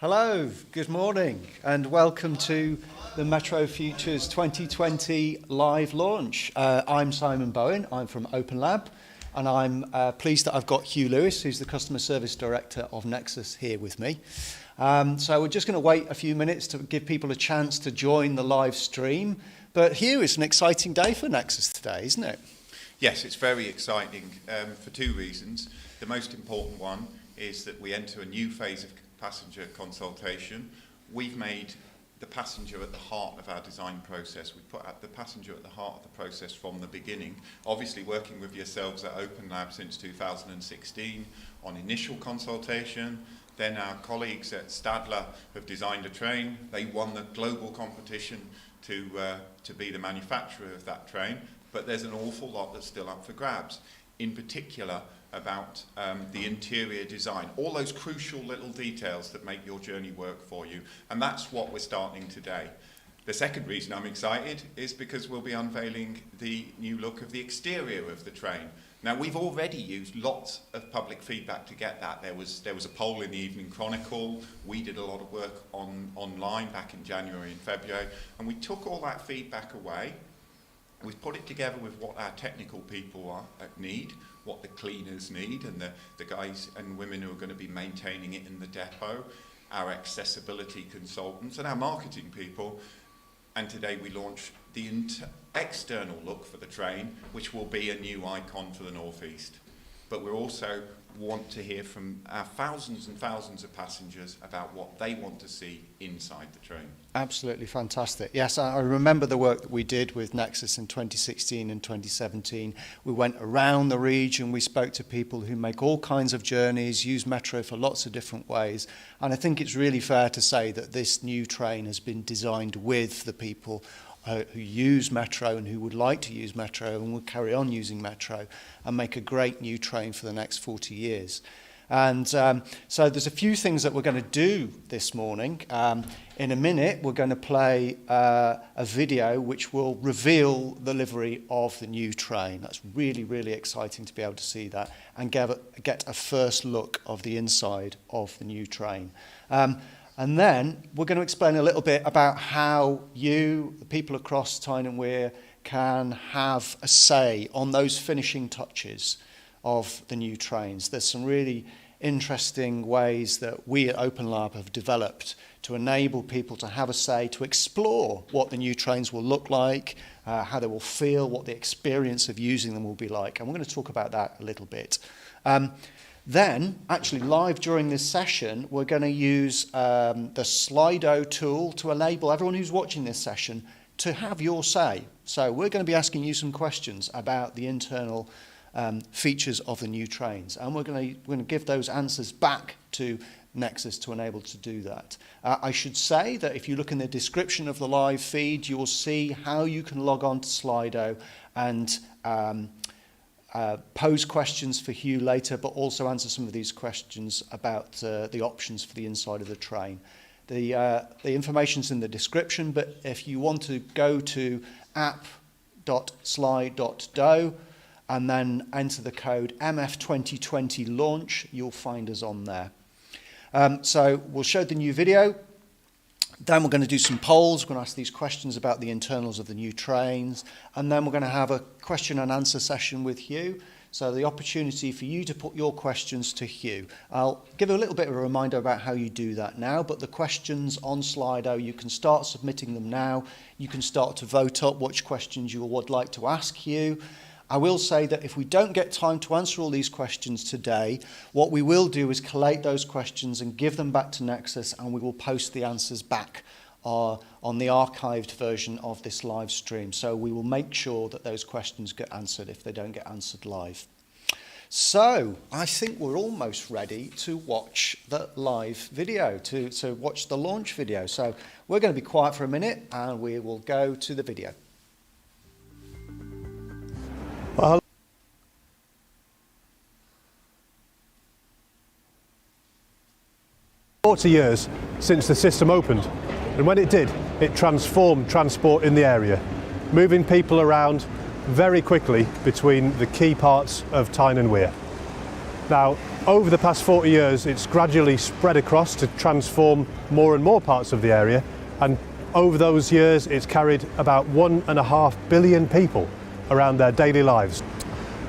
Hello, good morning, and welcome to the Metro Futures 2020 live launch. I'm Simon Bowen, I'm from Open Lab, and I'm pleased that I've got Hugh Lewis, who's the Customer Service Director of Nexus, here with me. So we're just going to wait a few minutes to give people a chance to join the live stream. But Hugh, it's an exciting day for Nexus today, isn't it? Yes, it's very exciting for two reasons. The most important one is that we enter a new phase of passenger consultation. We've made the passenger at the heart of our design process. We put the passenger at the heart of the process from the beginning. Obviously working with yourselves at Open Lab since 2016 on initial consultation. Then our colleagues at Stadler have designed a train. They won the global competition to be the manufacturer of that train. But there's an awful lot that's still up for grabs. In particular, about the interior design, all those crucial little details that make your journey work for you. And that's what we're starting today. The second reason I'm excited is because we'll be unveiling the new look of the exterior of the train. Now, we've already used lots of public feedback to get that. There was a poll in the Evening Chronicle. We did a lot of work online back in January and February, and we took all that feedback away. We've put it together with what our technical people need, what the cleaners need, and the guys and women who are going to be maintaining it in the depot, our accessibility consultants, and our marketing people. And today we launch the external look for the train, which will be a new icon for the North East. But we also want to hear from our thousands and thousands of passengers about what they want to see inside the train. Absolutely fantastic. Yes, I remember the work that we did with Nexus in 2016 and 2017. We went around the region, we spoke to people who make all kinds of journeys, use Metro for lots of different ways. And I think it's really fair to say that this new train has been designed with the people who use Metro and who would like to use Metro and will carry on using Metro and make a great new train for the next 40 years. And so there's a few things that we're going to do this morning. In a minute, we're going to play a video which will reveal the livery of the new train. That's really, really exciting to be able to see that and get a first look of the inside of the new train. And then we're going to explain a little bit about how you, the people across Tyne and Weir, can have a say on those finishing touches of the new trains. There's some really interesting ways that we at Open Lab have developed to enable people to have a say, to explore what the new trains will look like, how they will feel, what the experience of using them will be like. And we're going to talk about that a little bit. Then, actually live during this session, we're going to use the Slido tool to enable everyone who's watching this session to have your say. So we're going to be asking you some questions about the internal features of the new trains. And we're going to give those answers back to Nexus to enable to do that. I should say that if you look in the description of the live feed, you will see how you can log on to Slido and pose questions for Hugh later, but also answer some of these questions about the options for the inside of the train. The information's in the description, but if you want to go to app.slide.do and then enter the code MF2020 launch, you'll find us on there. So we'll show the new video. Then we're going to do some polls. We're going to ask these questions about the internals of the new trains. And then we're going to have a question and answer session with Hugh. So the opportunity for you to put your questions to Hugh. I'll give a little bit of a reminder about how you do that now, but the questions on Slido, you can start submitting them now. You can start to vote up which questions you would like to ask Hugh. I will say that if we don't get time to answer all these questions today, what we will do is collate those questions and give them back to Nexus, and we will post the answers back on the archived version of this live stream. So we will make sure that those questions get answered if they don't get answered live. So I think we're almost ready to watch the live video, to watch the launch video. So we're going to be quiet for a minute and we will go to the video. 40 years since the system opened, and when it did, it transformed transport in the area, moving people around very quickly between the key parts of Tyne and Weir. Now, Over the past 40 years, it's gradually spread across to transform more and more parts of the area, and over those years, it's carried about 1.5 billion people around their daily lives.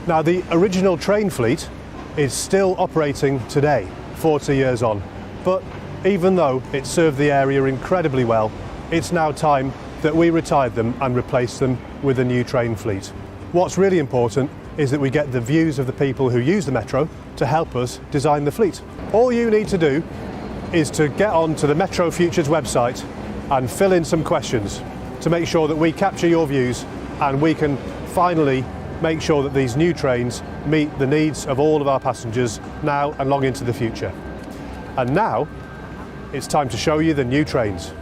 Now, the original train fleet is still operating today, 40 years on, but even though it served the area incredibly well, it's now time that we retired them and replaced them with a new train fleet. What's really important is that we get the views of the people who use the Metro to help us design the fleet. All you need to do is to get onto the Metro Futures website and fill in some questions to make sure that we capture your views and we can finally make sure that these new trains meet the needs of all of our passengers now and long into the future. And now it's time to show you the new trains.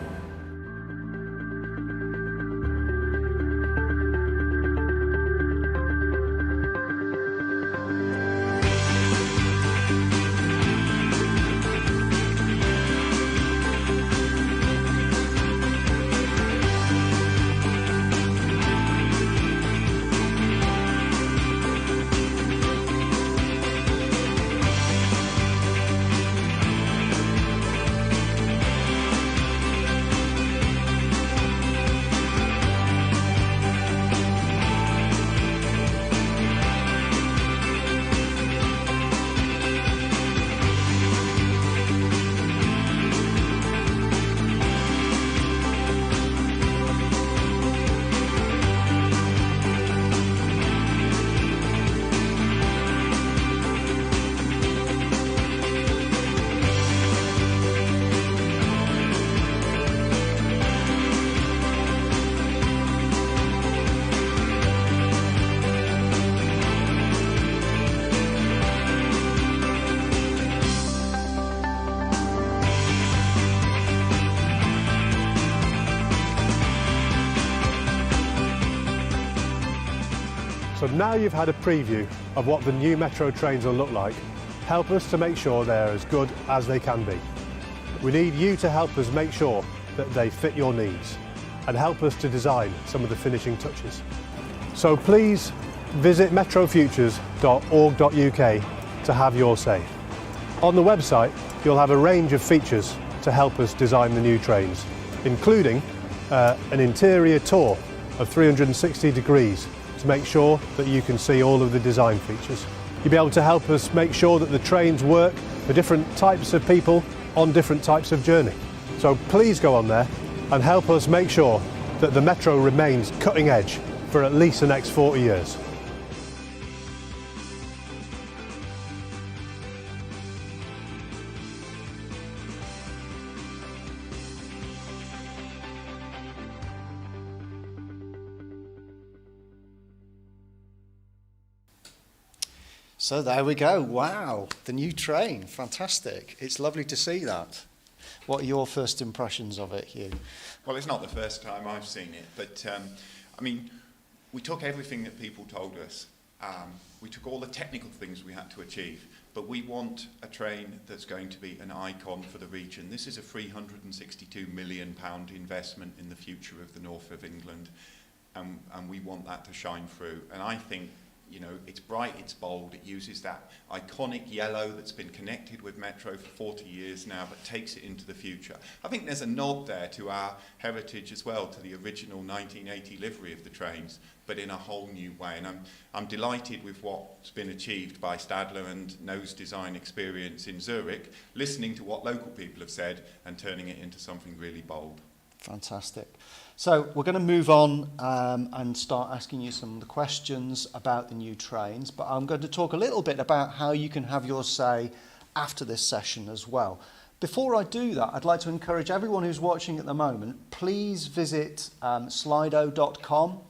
So now you've had a preview of what the new Metro trains will look like, help us to make sure they're as good as they can be. We need you to help us make sure that they fit your needs and help us to design some of the finishing touches. So please visit metrofutures.org.uk to have your say. On the website, you'll have a range of features to help us design the new trains, including an interior tour of 360 degrees to make sure that you can see all of the design features. You'll be able to help us make sure that the trains work for different types of people on different types of journey. So please go on there and help us make sure that the Metro remains cutting edge for at least the next 40 years. So there we go. Wow, the new train, fantastic. It's lovely to see that. What are your first impressions of it, Hugh? Well, it's not the first time I've seen it, but I mean, we took everything that people told us. We took all the technical things we had to achieve, but we want a train that's going to be an icon for the region. This is a £362 million investment in the future of the north of England, and we want that to shine through. And I think, you know, it's bright, it's bold, it uses that iconic yellow that's been connected with Metro for 40 years now, but takes it into the future. I think there's a nod there to our heritage as well, to the original 1980 livery of the trains, but in a whole new way. And I'm delighted with what's been achieved by Stadler and Nose Design Experience in Zurich, listening to what local people have said and turning it into something really bold. Fantastic. So we're going to move on and start asking you some of the questions about the new trains, but I'm going to talk a little bit about how you can have your say after this session as well. Before I do that, I'd like to encourage everyone who's watching at the moment, please visit slido.com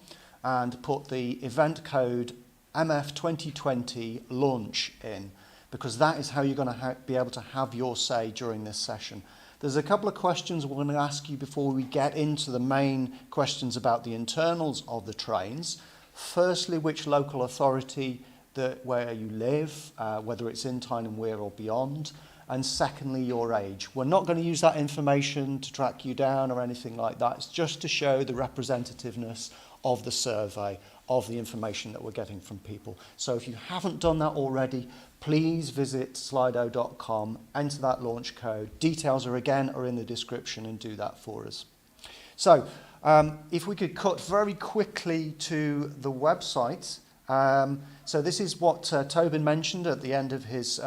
and put the event code MF2020 launch in, because that is how you're going to be able to have your say during this session. There's a couple of questions we're going to ask you before we get into the main questions about the internals of the trains. Firstly, which local authority where you live, whether it's in Tyne and Wear or beyond. And secondly, your age. We're not going to use that information to track you down or anything like that. It's just to show the representativeness of the survey of the information that we're getting from people. So if you haven't done that already, please visit slido.com, enter that launch code. Details are in the description, and do that for us. So if we could cut very quickly to the website. So this is what Tobin mentioned at the end of his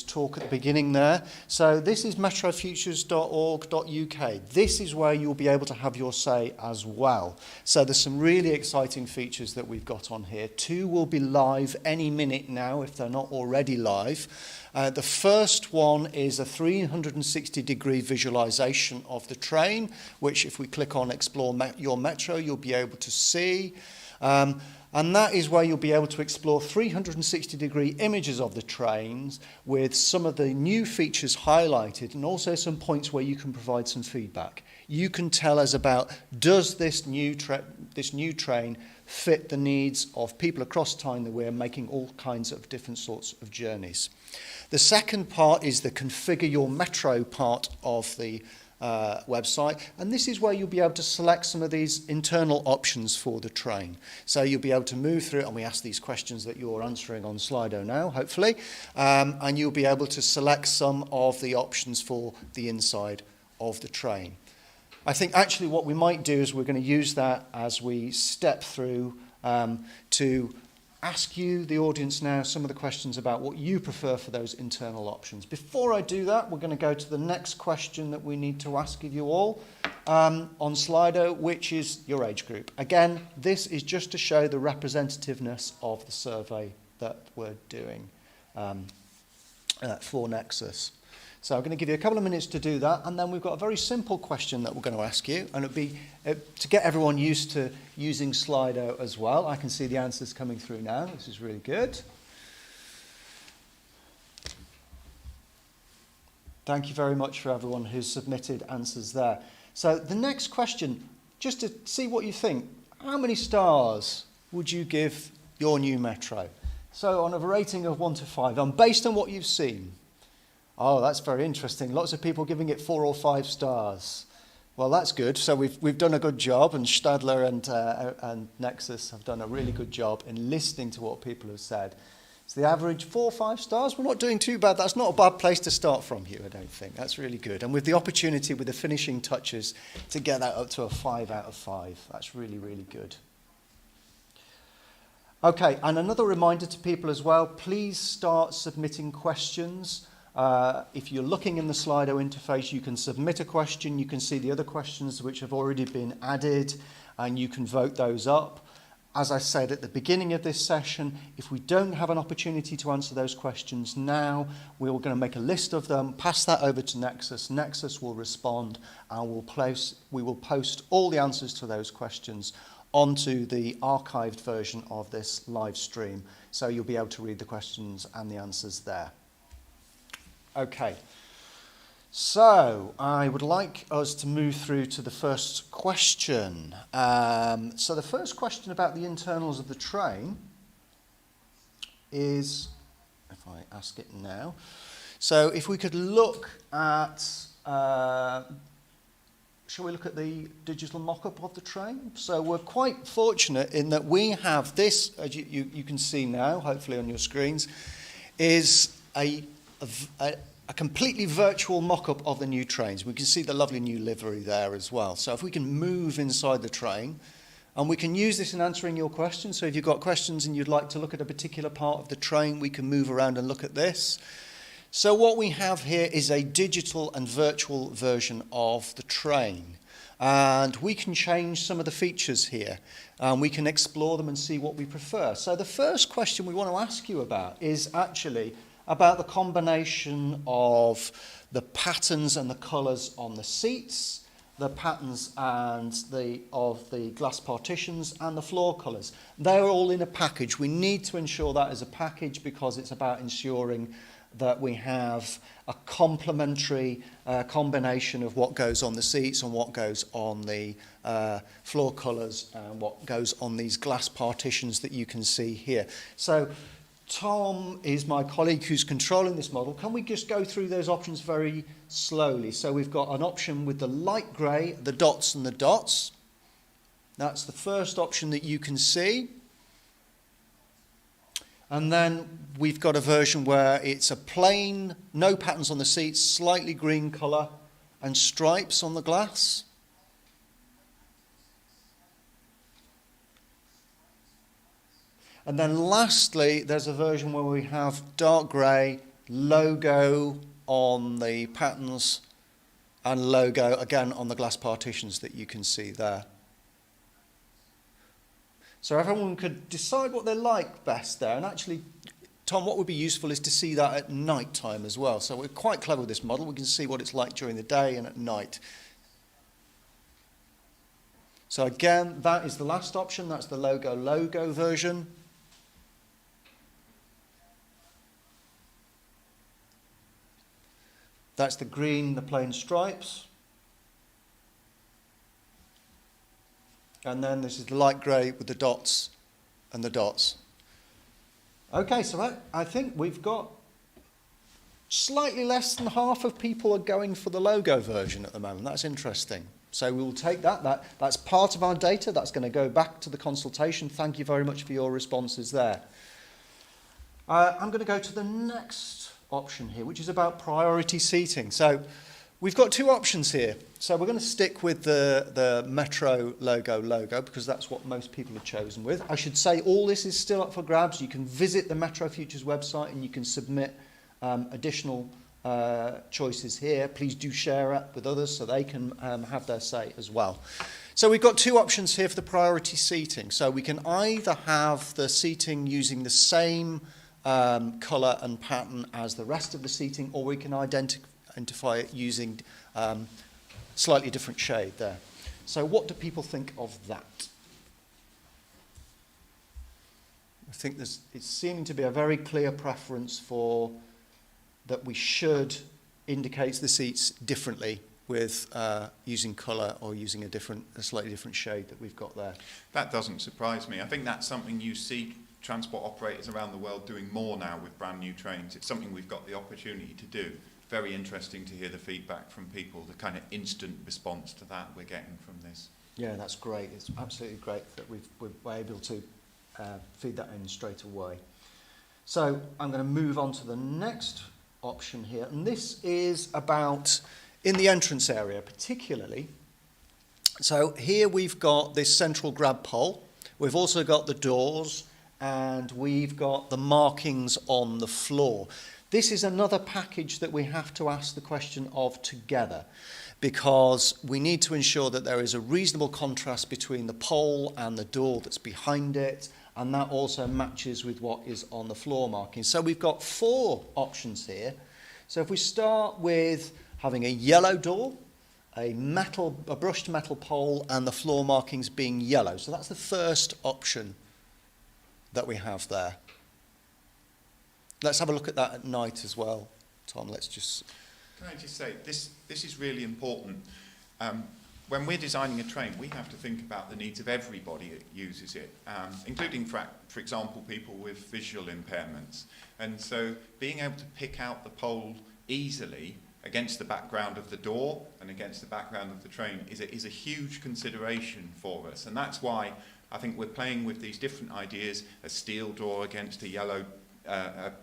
talk at the beginning there. So this is metrofutures.org.uk. This is where you'll be able to have your say as well. So there's some really exciting features that we've got on here. 2 will be live any minute now if they're not already live. The first one is a 360-degree visualization of the train, which if we click on Explore Your Metro, you'll be able to see. And that is where you'll be able to explore 360-degree images of the trains with some of the new features highlighted, and also some points where you can provide some feedback. You can tell us about, does this new train fit the needs of people across Tyne that we're making all kinds of different sorts of journeys. The second part is the Configure Your Metro part of the website, and this is where you'll be able to select some of these internal options for the train. So you'll be able to move through it, and we ask these questions that you're answering on Slido now, hopefully, and you'll be able to select some of the options for the inside of the train. I think actually what we might do is we're going to use that as we step through to ask you, the audience now, some of the questions about what you prefer for those internal options. Before I do that, we're going to go to the next question that we need to ask of you all on Slido, which is your age group. Again, this is just to show the representativeness of the survey that we're doing for Nexus. So I'm going to give you a couple of minutes to do that, and then we've got a very simple question that we're going to ask you, and it'll be to get everyone used to using Slido as well. I can see the answers coming through now. This is really good. Thank you very much for everyone who's submitted answers there. So the next question, just to see what you think, how many stars would you give your new Metro? So on a rating of 1 to 5, and based on what you've seen. Oh, that's very interesting. Lots of people giving it 4 or 5 stars. Well, that's good. So we've done a good job, and Stadler and Nexus have done a really good job in listening to what people have said. So the average 4 or 5 stars. We're not doing too bad. That's not a bad place to start from here, I don't think. That's really good. And with the opportunity, with the finishing touches, to get that up to a 5 out of 5. That's really, really good. Okay, and another reminder to people as well, please start submitting questions. If you're looking in the Slido interface, you can submit a question. You can see the other questions which have already been added, and you can vote those up. As I said at the beginning of this session, if we don't have an opportunity to answer those questions now, we're going to make a list of them, pass that over to Nexus. Nexus will respond, and we will post all the answers to those questions onto the archived version of this live stream. So you'll be able to read the questions and the answers there. Okay, so I would like us to move through to the first question. So the first question about the internals of the train is, if I ask it now, so if we could look at, shall we look at the digital mock-up of the train? So we're quite fortunate in that we have this, as you can see now, hopefully on your screens, is a completely virtual mock-up of the new trains. We can see the lovely new livery there as well. So if we can move inside the train, and we can use this in answering your questions. So if you've got questions and you'd like to look at a particular part of the train, we can move around and look at this. So what we have here is a digital and virtual version of the train. And we can change some of the features here. We can explore them and see what we prefer. So the first question we want to ask you about is actually about the combination of the patterns and the colours on the seats, the patterns and of the glass partitions, and the floor colours. They're all in a package. We need to ensure that as a package because it's about ensuring that we have a complementary combination of what goes on the seats and what goes on the floor colours and what goes on these glass partitions that you can see here. So Tom is my colleague who's controlling this model. Can we just go through those options very slowly? So we've got an option with the light grey, the dots and the dots. That's the first option that you can see. And then we've got a version where it's a plain, no patterns on the seats, slightly green colour and stripes on the glass. And then lastly, there's a version where we have dark grey, logo on the patterns and logo again on the glass partitions that you can see there. So everyone could decide what they like best there. And actually, Tom, what would be useful is to see that at night time as well. So we're quite clever with this model. We can see what it's like during the day and at night. So again, that is the last option. That's the logo version. That's the green, the plain stripes. And then this is the light grey with the dots and the dots. Okay, so I think we've got slightly less than half of people are going for the logo version at the moment. That's interesting. So we will take that. That's part of our data. That's going to go back to the consultation. Thank you very much for your responses there. I'm going to go to the next option here, which is about priority seating. So we've got two options here. So we're going to stick with the Metro logo because that's what most people have chosen with. I should say all this is still up for grabs. You can visit the Metro Futures website and you can submit additional choices here. Please do share it with others so they can have their say as well. So we've got two options here for the priority seating. So we can either have the seating using the same colour and pattern as the rest of the seating, or we can identify it using slightly different shade there. So what do people think of that? I think it's seeming to be a very clear preference for that we should indicate the seats differently with using colour or using a slightly different shade that we've got there. That doesn't surprise me. I think that's something you see transport operators around the world doing more now with brand new trains. It's something we've got the opportunity to do. Very interesting to hear the feedback from people, the kind of instant response to that we're getting from this. Yeah, that's great. It's absolutely great that we're able to feed that in straight away. So I'm going to move on to the next option here, and this is about in the entrance area particularly. So here we've got this central grab pole. We've also got the doors, and we've got the markings on the floor. This is another package that we have to ask the question of together, because we need to ensure that there is a reasonable contrast between the pole and the door that's behind it, and that also matches with what is on the floor marking. So we've got four options here. So if we start with having a yellow door, a brushed metal pole, and the floor markings being yellow. So that's the first option that we have there. Let's have a look at that at night as well, Tom. Let's just... Can I just say, this is really important. When we're designing a train, we have to think about the needs of everybody that uses it, including, for example, people with visual impairments. And so being able to pick out the pole easily against the background of the door and against the background of the train is a huge consideration for us. And that's why I think we're playing with these different ideas, a steel door against a yellow, a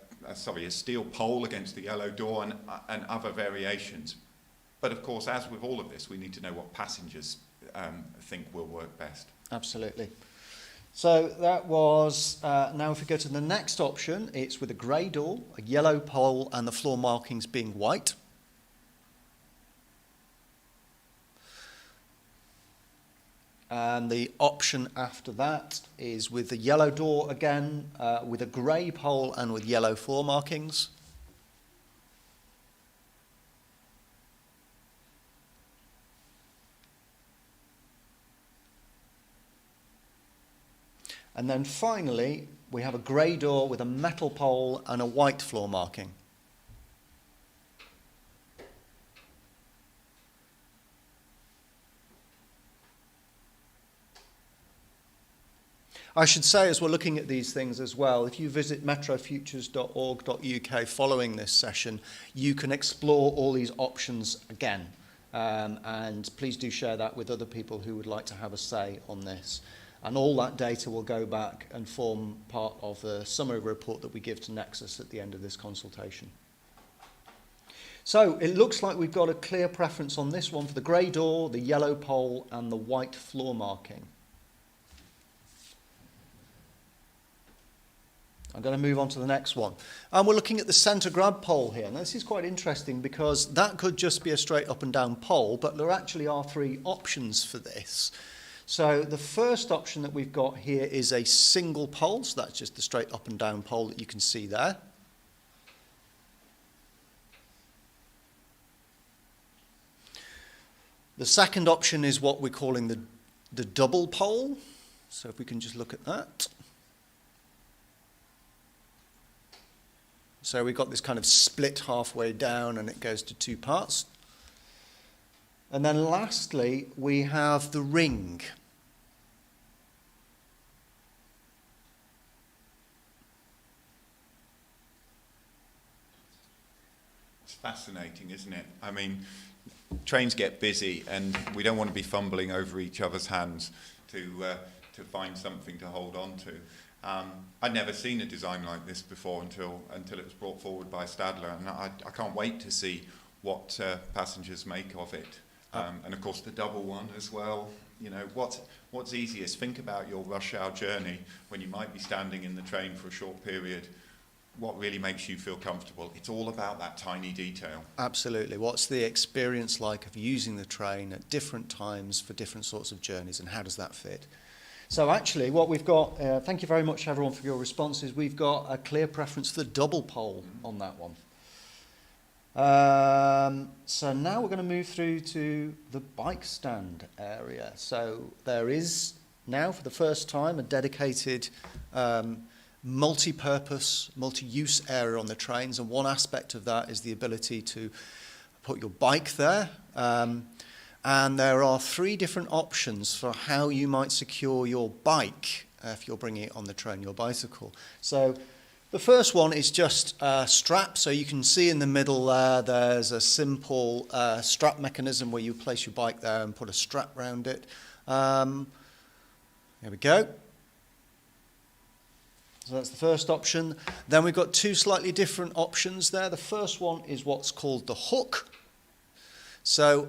steel pole against the yellow door and other variations. But of course, as with all of this, we need to know what passengers think will work best. Absolutely. So that was, now if we go to the next option, it's with a grey door, a yellow pole, and the floor markings being white. And the option after that is with the yellow door again, with a grey pole and with yellow floor markings. And then finally, we have a grey door with a metal pole and a white floor marking. I should say, as we're looking at these things as well, if you visit metrofutures.org.uk following this session, you can explore all these options again. And please do share that with other people who would like to have a say on this. And all that data will go back and form part of the summary report that we give to Nexus at the end of this consultation. So it looks like we've got a clear preference on this one for the grey door, the yellow pole and the white floor marking. I'm going to move on to the next one. And we're looking at the centre grab pole here. Now this is quite interesting because that could just be a straight up and down pole, but there actually are three options for this. So the first option that we've got here is a single pole, so that's just the straight up and down pole that you can see there. The second option is what we're calling the double pole. So if we can just look at that. So we've got this kind of split halfway down and it goes to two parts. And then lastly, we have the ring. It's fascinating, isn't it? I mean, trains get busy and we don't want to be fumbling over each other's hands to find something to hold on to. I'd never seen a design like this before until it was brought forward by Stadler, and I can't wait to see what passengers make of it. And of course the double one as well. You know, what's easiest? Think about your rush hour journey when you might be standing in the train for a short period. What really makes you feel comfortable? It's all about that tiny detail. Absolutely. What's the experience like of using the train at different times for different sorts of journeys, and how does that fit? So actually what we've got, thank you very much everyone for your responses, we've got a clear preference for the double pole on that one. So now we're going to move through to the bike stand area. So there is now for the first time a dedicated multi-purpose, multi-use area on the trains, and one aspect of that is the ability to put your bike there. And there are three different options for how you might secure your bike if you're bringing it on the train, your bicycle. So the first one is just a strap. So you can see in the middle there, there's a simple strap mechanism where you place your bike there and put a strap around it. There we go. So that's the first option. Then we've got two slightly different options there. The first one is what's called the hook. So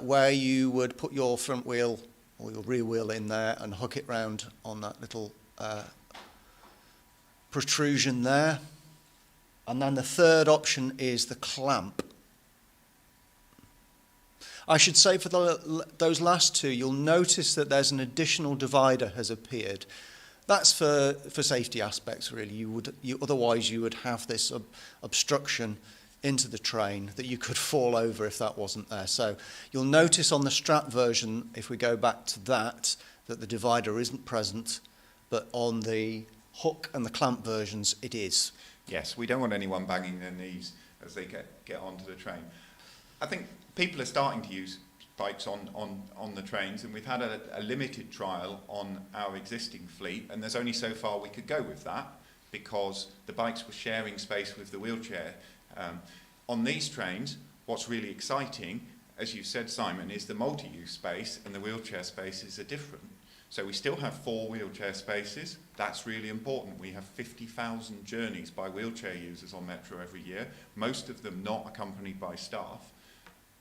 where you would put your front wheel or your rear wheel in there and hook it round on that little protrusion there. And then the third option is the clamp. I should say for those last two, you'll notice that there's an additional divider has appeared. That's for safety aspects, really. Otherwise you would have this obstruction into the train that you could fall over if that wasn't there. So you'll notice on the strap version, if we go back to that the divider isn't present, but on the hook and the clamp versions it is. Yes, we don't want anyone banging their knees as they get onto the train. I think people are starting to use bikes on the trains, and we've had a limited trial on our existing fleet, and there's only so far we could go with that because the bikes were sharing space with the wheelchair. On these trains, what's really exciting, as you said, Simon, is the multi-use space, and the wheelchair spaces are different. So we still have 4 wheelchair spaces. That's really important. We have 50,000 journeys by wheelchair users on Metro every year, most of them not accompanied by staff.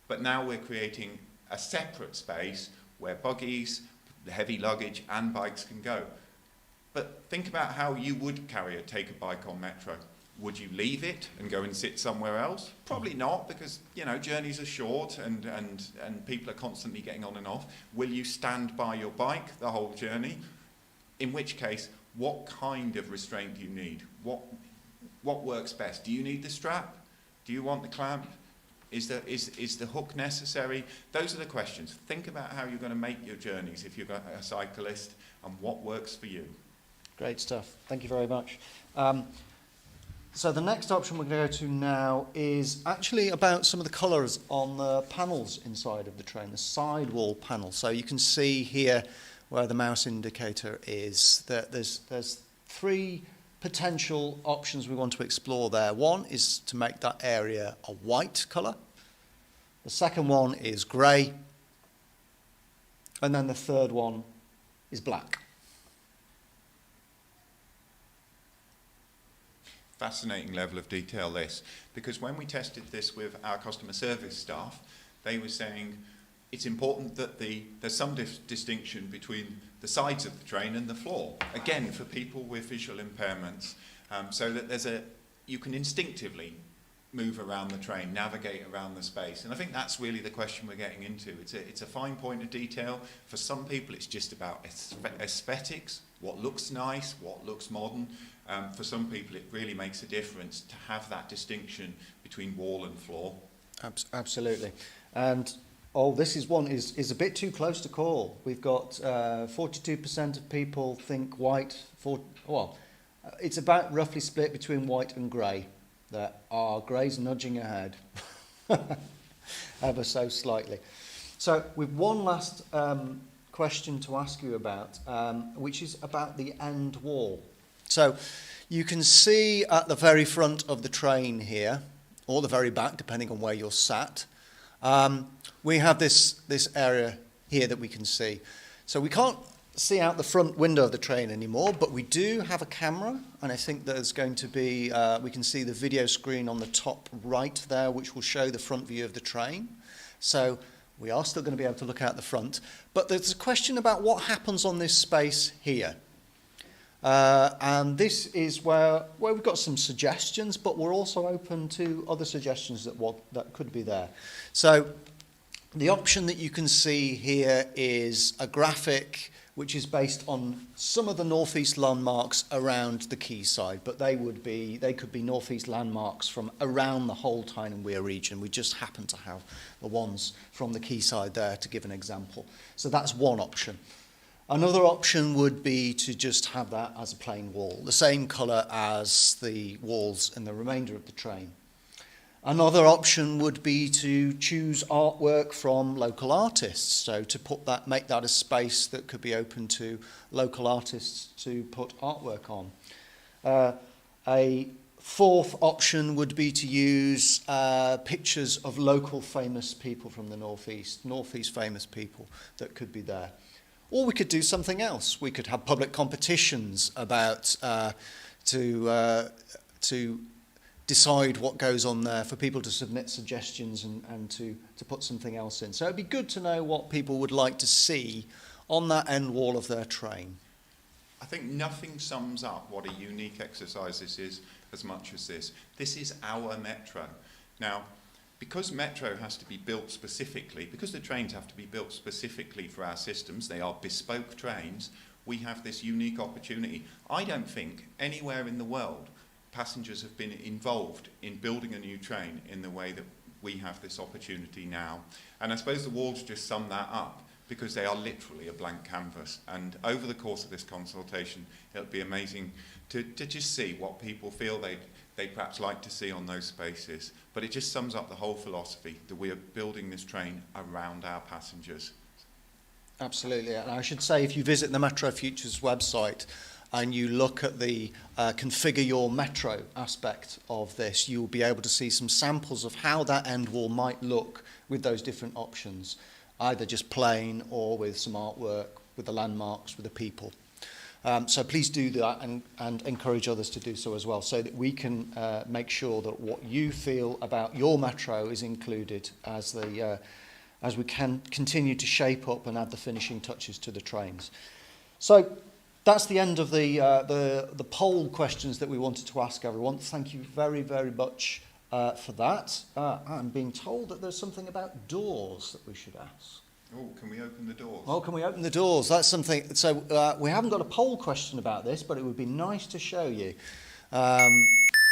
But now we're creating a separate space where buggies, the heavy luggage and bikes can go. But think about how you would take a bike on Metro. Would you leave it and go and sit somewhere else? Probably not, because journeys are short and people are constantly getting on and off. Will you stand by your bike the whole journey? In which case, what kind of restraint do you need? What works best? Do you need the strap? Do you want the clamp? Is the hook necessary? Those are the questions. Think about how you're going to make your journeys if you're a cyclist and what works for you. Great stuff. Thank you very much. So the next option we're going to go to now is actually about some of the colours on the panels inside of the train, the sidewall panel. So you can see here where the mouse indicator is that there's 3 potential options we want to explore there. One is to make that area a white colour. The second one is grey. And then the third one is black. Fascinating level of detail, this, because when we tested this with our customer service staff, they were saying it's important that there's some distinction between the sides of the train and the floor, again for people with visual impairments, so that you can instinctively move around the train, navigate around the space. And I think that's really the question we're getting into. It's a fine point of detail. For some people it's just about aesthetics, what looks nice, what looks modern. For some people it really makes a difference to have that distinction between wall and floor. Absolutely. And this is a bit too close to call. We've got 42% of people think white. It's about roughly split between white and grey. There are greys nudging ahead, ever so slightly. So we've one last question to ask you about, which is about the end wall. So you can see at the very front of the train here, or the very back, depending on where you're sat, we have this area here that we can see. So we can't see out the front window of the train anymore, but we do have a camera, and I think there's going to be, we can see the video screen on the top right there, which will show the front view of the train. So we are still going to be able to look out the front, but there's a question about what happens on this space here. And this is where we've got some suggestions, but we're also open to other suggestions that could be there. So the option that you can see here is a graphic which is based on some of the northeast landmarks around the quayside, but they could be northeast landmarks from around the whole Tyne and Wear region. We just happen to have the ones from the quayside there to give an example. So that's one option. Another option would be to just have that as a plain wall, the same colour as the walls in the remainder of the train. Another option would be to choose artwork from local artists, so to make that a space that could be open to local artists to put artwork on. A fourth option would be to use pictures of local famous people from the northeast famous people that could be there. Or we could do something else. We could have public competitions about to decide what goes on there, for people to submit suggestions and to put something else in. So it'd be good to know what people would like to see on that end wall of their train. I think nothing sums up what a unique exercise this is as much as this. This is our metro. Now, because metro has to be built specifically, because the trains have to be built specifically for our systems, they are bespoke trains, we have this unique opportunity. I don't think anywhere in the world passengers have been involved in building a new train in the way that we have this opportunity now. And I suppose the walls just sum that up, because they are literally a blank canvas. And over the course of this consultation, it'll be amazing to just see what people feel they'd perhaps like to see on those spaces. But it just sums up the whole philosophy that we are building this train around our passengers. Absolutely. And I should say, if you visit the Metro Futures website and you look at the configure your metro aspect of this, you'll be able to see some samples of how that end wall might look with those different options, either just plain or with some artwork, with the landmarks, with the people. So please do that and encourage others to do so as well, so that we can make sure that what you feel about your metro is included as we can continue to shape up and add the finishing touches to the trains. So that's the end of the poll questions that we wanted to ask everyone. Thank you very, very much for that. I'm being told that there's something about doors that we should ask. Oh, can we open the doors? Oh, can we open the doors? That's something. So we haven't got a poll question about this, but it would be nice to show you. And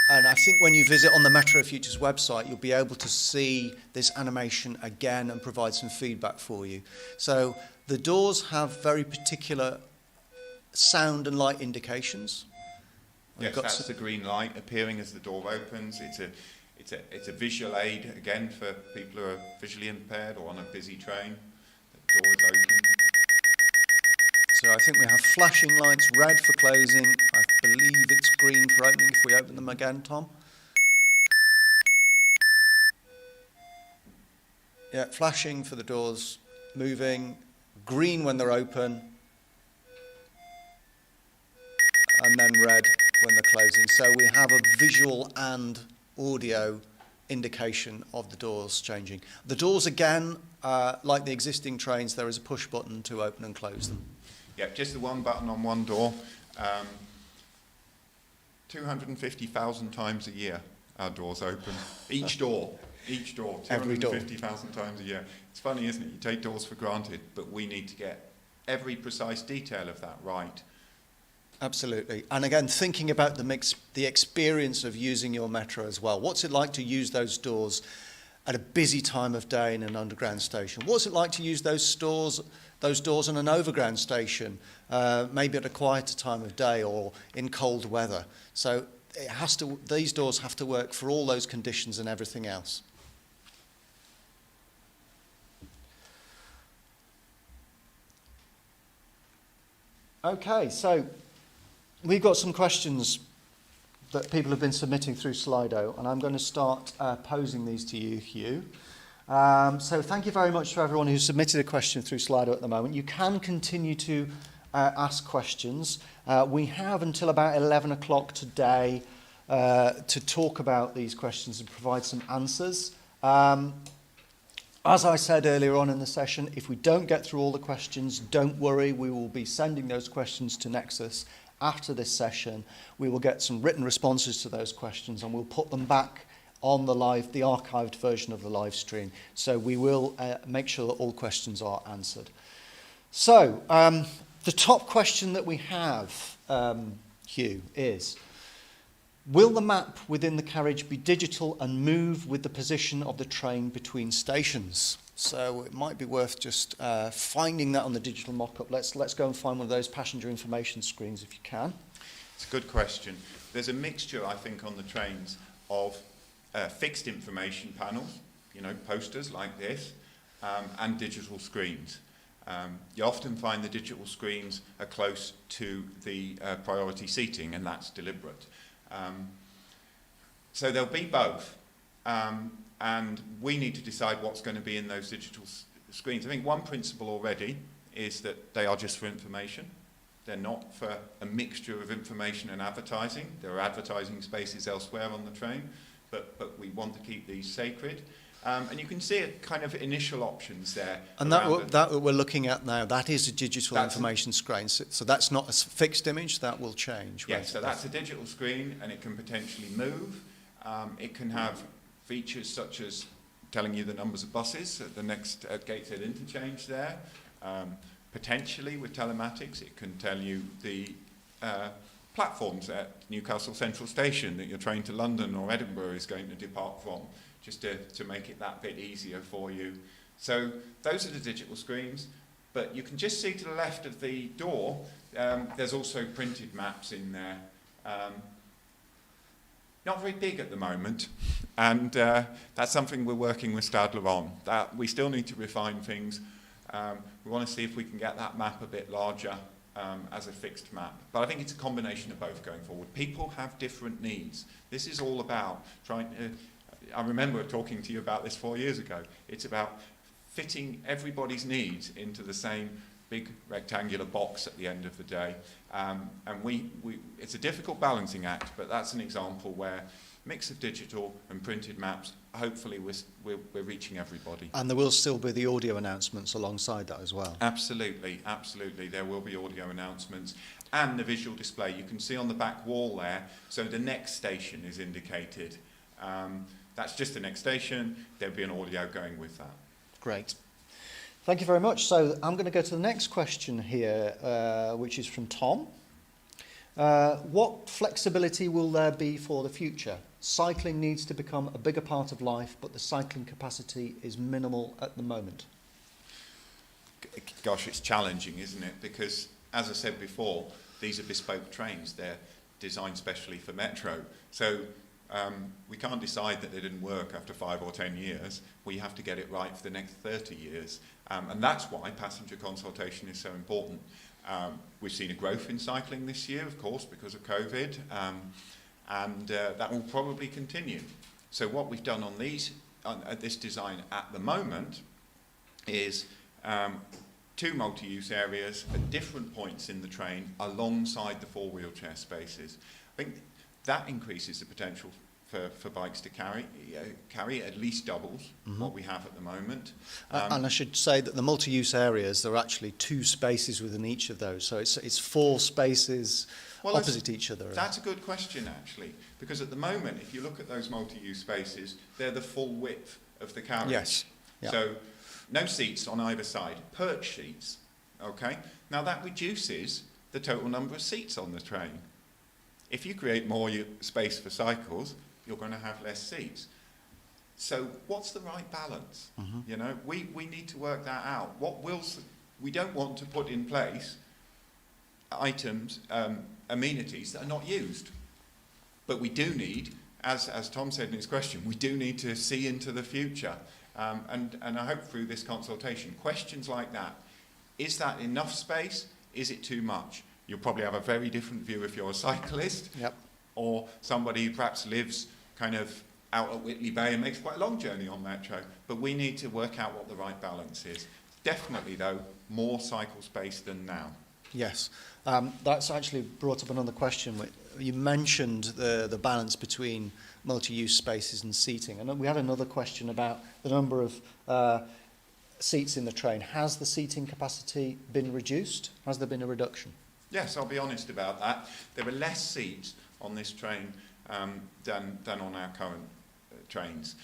I think when you visit on the Metro Futures website, you'll be able to see this animation again and provide some feedback for you. So the doors have very particular sound and light indications. Yes, that's the green light appearing as the door opens. It's a visual aid, again, for people who are visually impaired or on a busy train. The door is open. So I think we have flashing lights, red for closing. I believe it's green for opening if we open them again, Tom. Yeah, flashing for the doors moving, green when they're open, and then red when they're closing. So we have a visual and audio indication of the doors changing. The doors, again, like the existing trains, there is a push button to open and close them. Yeah, just the one button on one door. 250,000 times a year our doors open. Each door, Every door. 250,000 times a year. It's funny, isn't it? You take doors for granted, but we need to get every precise detail of that right. Absolutely. And again, thinking about the experience of using your metro as well. What's it like to use those doors at a busy time of day in an underground station? What's it like to use those doors in an overground station, maybe at a quieter time of day or in cold weather? So these doors have to work for all those conditions and everything else. Okay, so we've got some questions that people have been submitting through Slido, and I'm going to start posing these to you, Hugh. So thank you very much to everyone who submitted a question through Slido at the moment. You can continue to ask questions. We have until about 11 o'clock today to talk about these questions and provide some answers. As I said earlier on in the session, if we don't get through all the questions, don't worry. We will be sending those questions to Nexus after this session. We will get some written responses to those questions and we'll put them back on the archived version of the live stream. So we will make sure that all questions are answered. So the top question that we have, Hugh, is: will the map within the carriage be digital and move with the position of the train between stations? So it might be worth just finding that on the digital mock-up. Let's go and find one of those passenger information screens if you can. It's a good question. There's a mixture, I think, on the trains of fixed information panels, posters like this, and digital screens. You often find the digital screens are close to the priority seating, and that's deliberate. So there'll be both, and we need to decide what's going to be in those digital screens. I think one principle already is that they are just for information. They're not for a mixture of information and advertising. There are advertising spaces elsewhere on the train, but we want to keep these sacred. And you can see a kind of initial options there. And that we're looking at now, that is a digital information screen. So that's not a fixed image, that will change. Yes, so that's a digital screen and it can potentially move. It can have features such as telling you the numbers of buses at the next Gateshead interchange there. Potentially with telematics, it can tell you the platforms at Newcastle Central Station that your train to London or Edinburgh is going to depart from, just to make it that bit easier for you. So those are the digital screens, but you can just see to the left of the door, there's also printed maps in there. Not very big at the moment, and that's something we're working with Stadler on. That we still need to refine things. We want to see if we can get that map a bit larger as a fixed map. But I think it's a combination of both going forward. People have different needs. This is all about trying to... I remember talking to you about this 4 years ago. It's about fitting everybody's needs into the same big rectangular box at the end of the day. And it's a difficult balancing act, but that's an example where mix of digital and printed maps, hopefully we're reaching everybody. And there will still be the audio announcements alongside that as well. Absolutely, absolutely. There will be audio announcements and the visual display. You can see on the back wall there, so the next station is indicated. That's just the next station. There'll be an audio going with that. Great. Thank you very much. So I'm going to go to the next question here, which is from Tom. What flexibility will there be for the future? Cycling needs to become a bigger part of life, but the cycling capacity is minimal at the moment. Gosh, it's challenging, isn't it? Because, as I said before, these are bespoke trains. They're designed specially for Metro. So we can't decide that they didn't work after 5 or 10 years. We have to get it right for the next 30 years. And that's why passenger consultation is so important. We've seen a growth in cycling this year, of course, because of COVID, and that will probably continue. So what we've done on these at this design at the moment is 2 multi-use areas at different points in the train alongside the 4 wheelchair spaces. I think that increases the potential for bikes to carry at least doubles what we have at the moment. And I should say that the multi-use areas, there are actually 2 spaces within each of those. So it's 4 spaces opposite each other. That's a good question, actually, because at the moment, if you look at those multi-use spaces, they're the full width of the carriage. Yes. Yeah. So no seats on either side, perch seats. Okay. Now that reduces the total number of seats on the train. If you create more space for cycles, you're going to have less seats. So what's the right balance? You know, we need to work that out. We don't want to put in place items, amenities that are not used. But we do need, as Tom said in his question, we do need to see into the future. And I hope through this consultation, questions like that, is that enough space? Is it too much? You'll probably have a very different view if you're a cyclist, or somebody who perhaps lives kind of out at Whitley Bay and makes quite a long journey on metro. But we need to work out what the right balance is. Definitely, though, more cycle space than now. Yes, that's actually brought up another question. You mentioned the balance between multi-use spaces and seating, and we had another question about the number of seats in the train. Has the seating capacity been reduced? Has there been a reduction? Yes, I'll be honest about that. There are less seats on this train than on our current trains,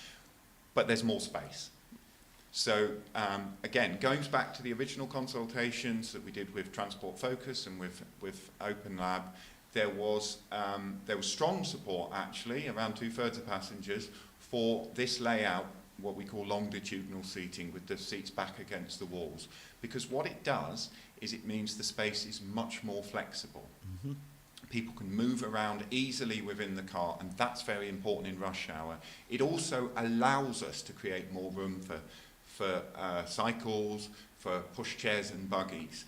but there's more space. So again, going back to the original consultations that we did with Transport Focus and with Open Lab, there was strong support actually, around 2/3 of passengers, for this layout, what we call longitudinal seating, with the seats back against the walls. Because what it does is it means the space is much more flexible. People can move around easily within the car, and that's very important in rush hour. It also allows us to create more room for cycles, for pushchairs and buggies.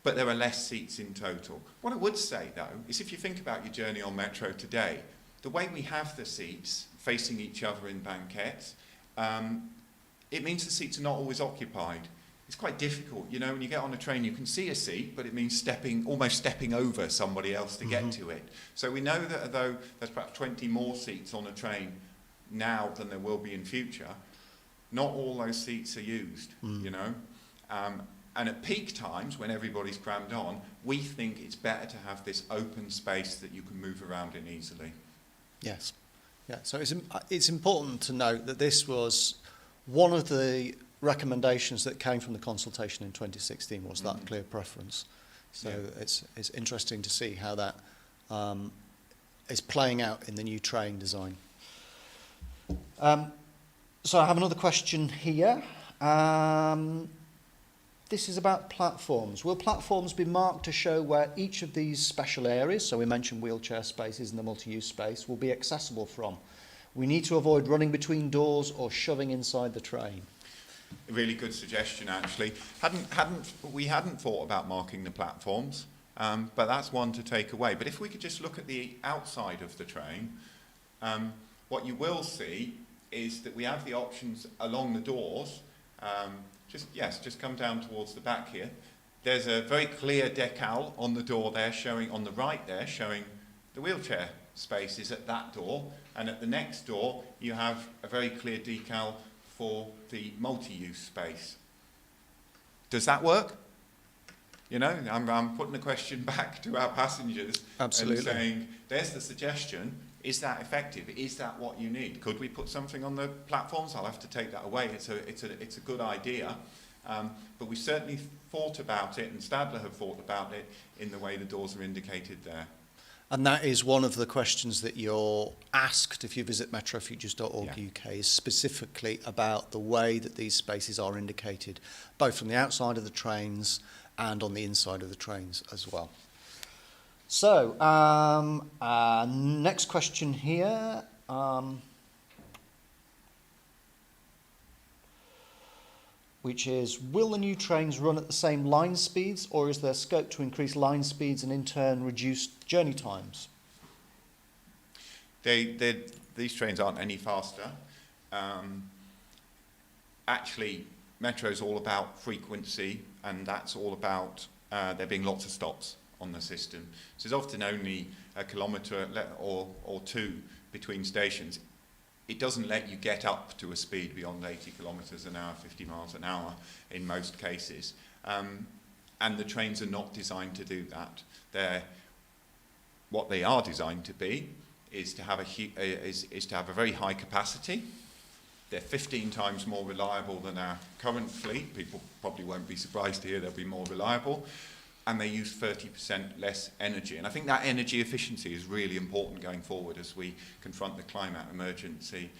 But there are less seats in total. What I would say, though, is if you think about your journey on metro today, the way we have the seats facing each other in banquettes, it means the seats are not always occupied. It's quite difficult, you know, when you get on a train you can see a seat, but it means almost stepping over somebody else to get to it. So we know that although there's perhaps 20 more seats on a train now than there will be in future, not all those seats are used, you know. And at peak times, when everybody's crammed on, we think it's better to have this open space that you can move around in easily. Yes. Yeah. So it's important to note that this was one of the recommendations that came from the consultation in 2016 was that clear preference. So it's interesting to see how that is playing out in the new train design. So I have another question here. This is about platforms. Will platforms be marked to show where each of these special areas, so we mentioned wheelchair spaces and the multi-use space, will be accessible from? We need to avoid running between doors or shoving inside the train. A really good suggestion, actually. We hadn't thought about marking the platforms, but that's one to take away. But if we could just look at the outside of the train, what you will see is that we have the options along the doors. Just come down towards the back here. There's a very clear decal on the door there, showing on the right there, showing the wheelchair spaces at that door, and at the next door you have a very clear decal for the multi-use space. Does that work? You know, I'm putting the question back to our passengers. Absolutely. And saying, there's the suggestion. Is that effective? Is that what you need? Could we put something on the platforms? I'll have to take that away. It's a good idea. But we certainly thought about it, and Stadler have thought about it in the way the doors are indicated there. And that is one of the questions that you're asked if you visit metrofutures.org.uk, is specifically about the way that these spaces are indicated, both from the outside of the trains and on the inside of the trains as well. So, next question here. Which is, will the new trains run at the same line speeds, or is there scope to increase line speeds and in turn reduce journey times? These trains aren't any faster. Actually, Metro's all about frequency, and that's all about there being lots of stops on the system. So there's often only a kilometre or two between stations. It doesn't let you get up to a speed beyond 80 kilometres an hour, 50 miles an hour in most cases. And the trains are not designed to do that. What they are designed to be is to have a very high capacity. They're 15 times more reliable than our current fleet. People probably won't be surprised to hear they'll be more reliable. And they use 30% less energy. And I think that energy efficiency is really important going forward as we confront the climate emergency.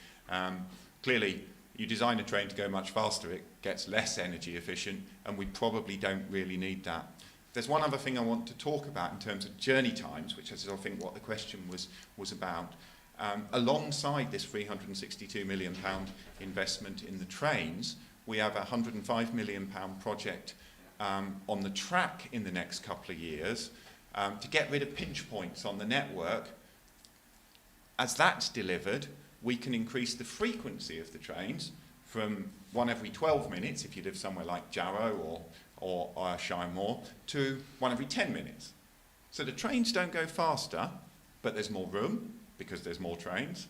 Clearly, you design a train to go much faster, it gets less energy efficient, and we probably don't really need that. There's one other thing I want to talk about in terms of journey times, which is I think what the question was about. Alongside this £362 million investment in the trains, we have a £105 million project on the track in the next couple of years to get rid of pinch points on the network. As that's delivered, we can increase the frequency of the trains from one every 12 minutes, if you live somewhere like Jarrow or Shire Moor, to one every 10 minutes. So the trains don't go faster, but there's more room because there's more trains,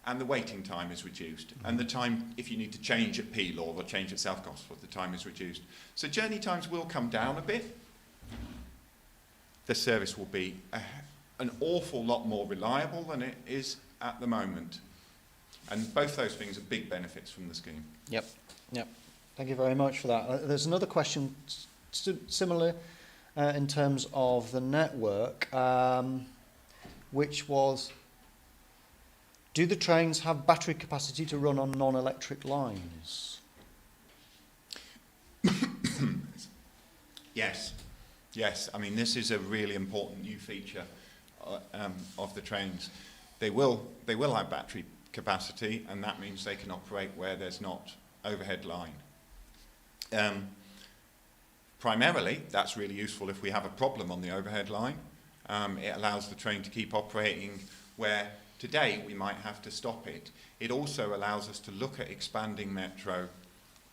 and the waiting time is reduced. And the time, if you need to change at Peel or change at South Gosford, the time is reduced. So journey times will come down a bit. The service will be an awful lot more reliable than it is at the moment. And both those things are big benefits from the scheme. Yep. Thank you very much for that. There's another question similar in terms of the network, which was, do the trains have battery capacity to run on non-electric lines? Yes. I mean, this is a really important new feature of the trains. They will have battery capacity, and that means they can operate where there's not overhead line. Primarily, that's really useful if we have a problem on the overhead line. It allows the train to keep operating where today we might have to stop it. It also allows us to look at expanding Metro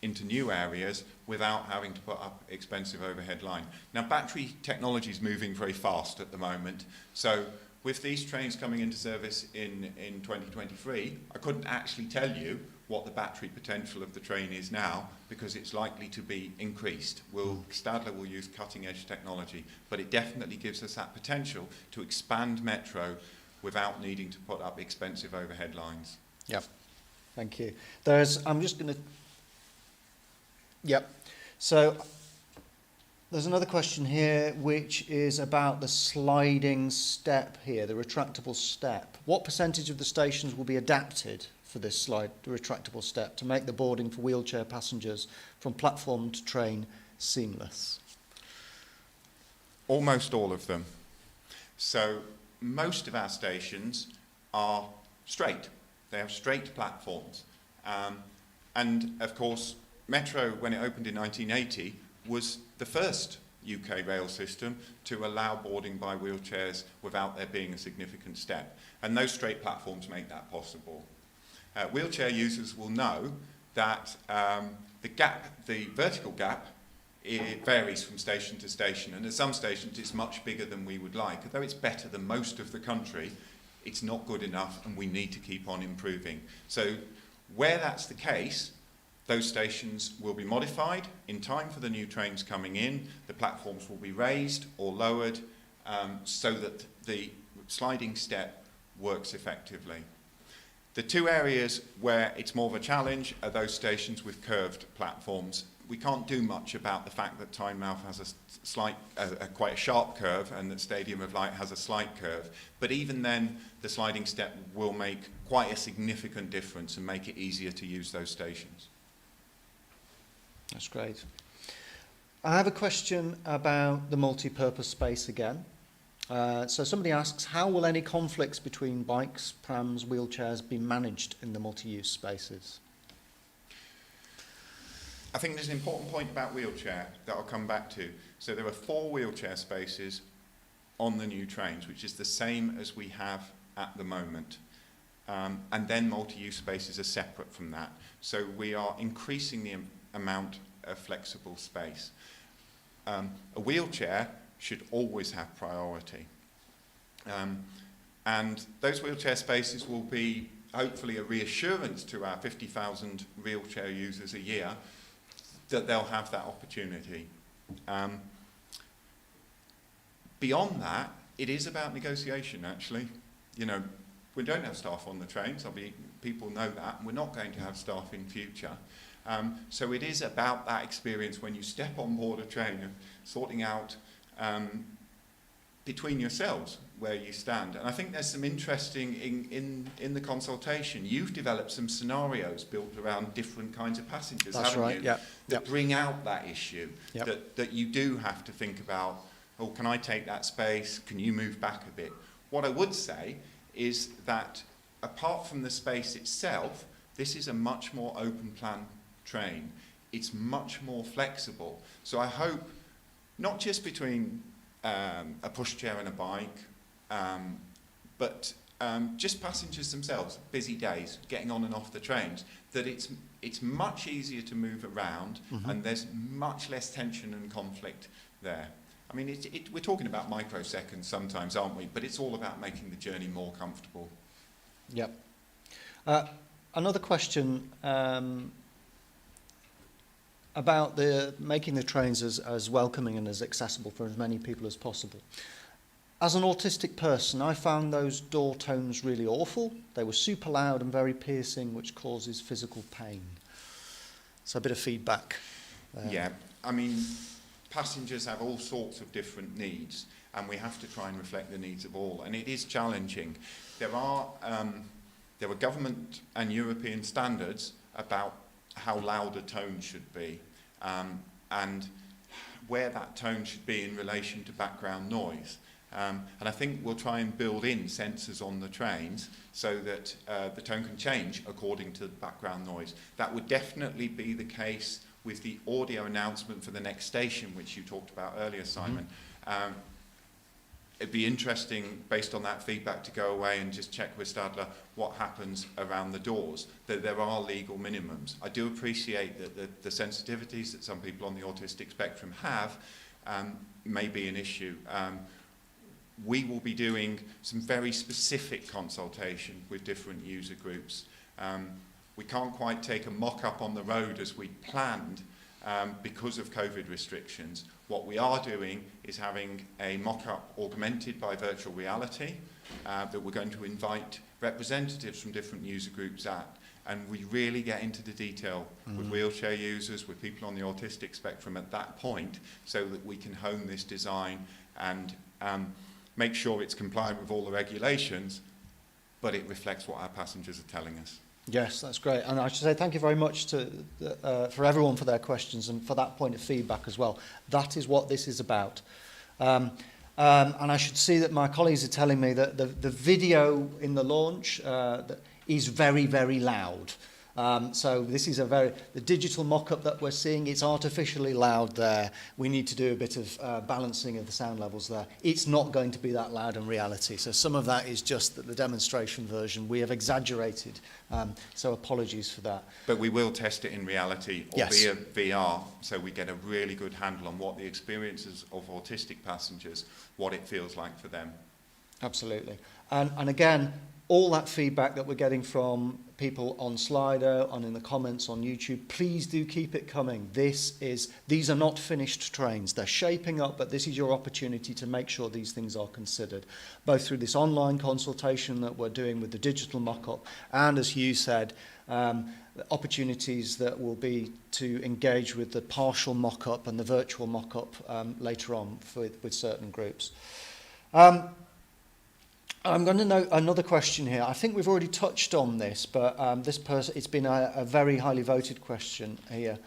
into new areas without having to put up expensive overhead line. Now, battery technology is moving very fast at the moment, so with these trains coming into service in 2023, I couldn't actually tell you what the battery potential of the train is now, because it's likely to be increased. Stadler will use cutting-edge technology, but it definitely gives us that potential to expand Metro without needing to put up expensive overhead lines. Yep. Thank you. So there's another question here which is about the sliding step here, the retractable step. What percentage of the stations will be adapted for this retractable step to make the boarding for wheelchair passengers from platform to train seamless? Almost all of them. So most of our stations are straight. They have straight platforms. And of course, Metro, when it opened in 1980, was the first UK rail system to allow boarding by wheelchairs without there being a significant step. And those straight platforms make that possible. Wheelchair users will know that the vertical gap, it varies from station to station, and at some stations it's much bigger than we would like. Although it's better than most of the country, it's not good enough, and we need to keep on improving. So where that's the case, those stations will be modified in time for the new trains coming in. The platforms will be raised or lowered so that the sliding step works effectively. The two areas where it's more of a challenge are those stations with curved platforms. We can't do much about the fact that Tynemouth has quite a sharp curve, and that Stadium of Light has a slight curve. But even then, the sliding step will make quite a significant difference and make it easier to use those stations. That's great. I have a question about the multi-purpose space again. So somebody asks, how will any conflicts between bikes, prams, wheelchairs be managed in the multi-use spaces? I think there's an important point about wheelchair that I'll come back to. So there are 4 wheelchair spaces on the new trains, which is the same as we have at the moment. and then multi-use spaces are separate from that. So we are increasing the amount of flexible space. A wheelchair should always have priority. And those wheelchair spaces will be hopefully a reassurance to our 50,000 wheelchair users a year that they'll have that opportunity. Beyond that, it is about negotiation, actually. You know, we don't have staff on the trains. People know that, and we're not going to have staff in future. So it is about that experience when you step on board a train of sorting out between yourselves where you stand. And I think there's some interesting in the consultation. You've developed some scenarios built around different kinds of passengers, That's haven't right, you? yeah. That bring out that issue, Yep. that you do have to think about, oh, can I take that space? Can you move back a bit? What I would say is that apart from the space itself, this is a much more open plan train. It's much more flexible. So I hope, not just between a pushchair and a bike, but just passengers themselves, busy days, getting on and off the trains, that it's much easier to move around, and there's much less tension and conflict there. I mean, we're talking about microseconds sometimes, aren't we? But it's all about making the journey more comfortable. Yep. Another question about making the trains as welcoming and as accessible for as many people as possible. As an autistic person, I found those door tones really awful. They were super loud and very piercing, which causes physical pain. So a bit of feedback there. Yeah, I mean, passengers have all sorts of different needs, and we have to try and reflect the needs of all, and it is challenging. There are government and European standards about how loud a tone should be, and where that tone should be in relation to background noise. And I think we'll try and build in sensors on the trains so that the tone can change according to the background noise. That would definitely be the case with the audio announcement for the next station, which you talked about earlier, Simon. It'd be interesting, based on that feedback, to go away and just check with Stadler what happens around the doors, that there are legal minimums. I do appreciate that the sensitivities that some people on the autistic spectrum have may be an issue. We will be doing some very specific consultation with different user groups. We can't quite take a mock-up on the road as we planned because of COVID restrictions. What we are doing is having a mock-up augmented by virtual reality that we're going to invite representatives from different user groups at. And we really get into the detail with wheelchair users, with people on the autistic spectrum at that point, so that we can hone this design and make sure it's compliant with all the regulations, but it reflects what our passengers are telling us. Yes, that's great. And I should say thank you very much for everyone for their questions and for that point of feedback as well. That is what this is about. And I should see that my colleagues are telling me that the video in the launch is very, very loud. So this is the digital mock-up that we're seeing, it's artificially loud there. We need to do a bit of balancing of the sound levels there. It's not going to be that loud in reality. So some of that is just the demonstration version. We have exaggerated, so apologies for that. But we will test it in reality or Yes. via VR, so we get a really good handle on what the experiences of autistic passengers, what it feels like for them. Absolutely. And again, all that feedback that we're getting from people on Slido and in the comments on YouTube, please do keep it coming. These are not finished trains. They're shaping up, but this is your opportunity to make sure these things are considered, both through this online consultation that we're doing with the digital mock-up, and as Hugh said, opportunities that will be to engage with the partial mock-up and the virtual mock-up later on with certain groups. I'm going to note another question here. I think we've already touched on this, but it's been a very highly voted question here,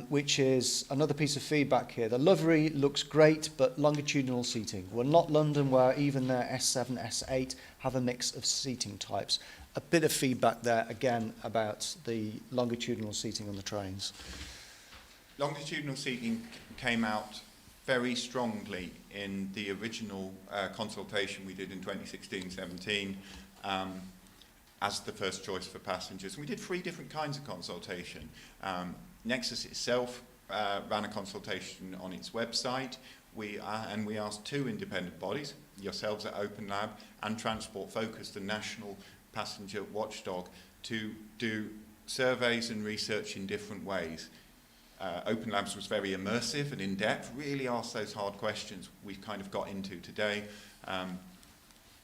which is another piece of feedback here. The livery looks great, but longitudinal seating. We're not London, where even their S7, S8 have a mix of seating types. A bit of feedback there, again, about the longitudinal seating on the trains. Longitudinal seating came out very strongly in the original consultation we did in 2016-17. as the first choice for passengers. And we did 3 different kinds of consultation. Nexus itself ran a consultation on its website. We asked 2 independent bodies, yourselves at Open Lab and Transport Focus, the national passenger watchdog, to do surveys and research in different ways. Open Labs was very immersive and in-depth, really asked those hard questions we've kind of got into today.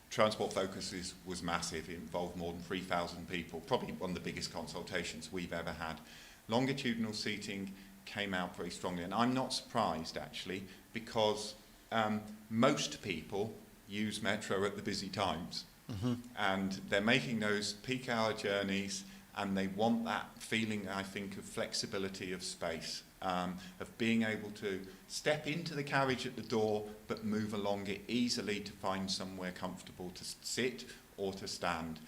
Transport Focus was massive. It involved more than 3,000 people, probably one of the biggest consultations we've ever had. Longitudinal Seating came out very strongly, and I'm not surprised actually, because most people use metro at the busy times, and they're making those peak hour journeys, and they want that feeling, I think, of flexibility of space, of being able to step into the carriage at the door but move along it easily to find somewhere comfortable to sit or to stand.